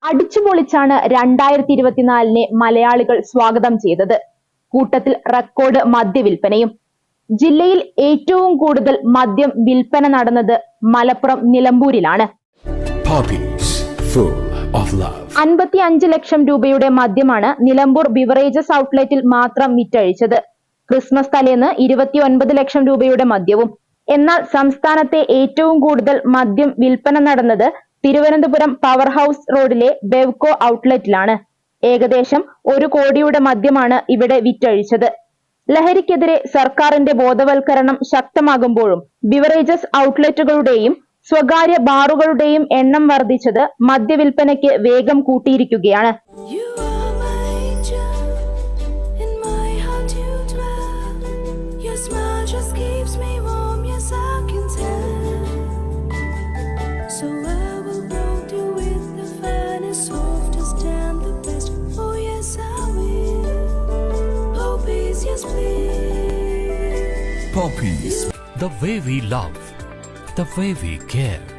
അടിച്ചുപൊളിച്ചാണ് 2024 മലയാളികൾ സ്വാഗതം ചെയ്തത്. കൂട്ടത്തിൽ റെക്കോർഡ് മദ്യവിൽപ്പനയും. ജില്ലയിൽ ഏറ്റവും കൂടുതൽ മദ്യം വിൽപ്പന നടന്നത് മലപ്പുറം നിലമ്പൂരിലാണ്. 55 ലക്ഷം രൂപയുടെ മദ്യമാണ് നിലമ്പൂർ ബിവറേജസ് ഔട്ട്ലെറ്റിൽ മാത്രം വിറ്റഴിച്ചത്. ക്രിസ്മസ് തലേന്ന് 29 ലക്ഷം രൂപയുടെ മദ്യവും. എന്നാൽ സംസ്ഥാനത്തെ ഏറ്റവും കൂടുതൽ മദ്യം വിൽപ്പന നടന്നത് തിരുവനന്തപുരം പവർ ഹൗസ് റോഡിലെ ബെവ്കോ ഔട്ട്ലെറ്റിലാണ്. ഏകദേശം 1 കോടിയുടെ മദ്യമാണ് ഇവിടെ വിറ്റഴിച്ചത്. ലഹരിക്കെതിരെ സർക്കാരിന്റെ ബോധവൽക്കരണം ശക്തമാകുമ്പോഴും ബിവറേജസ് ഔട്ട്ലെറ്റുകളുടെയും സ്വകാര്യ ബാറുകളുടെയും എണ്ണം വർദ്ധിച്ചത് മദ്യവിൽപ്പനയ്ക്ക് വേഗം കൂട്ടിയിരിക്കുകയാണ്. Poppies, the way we love, the way we care.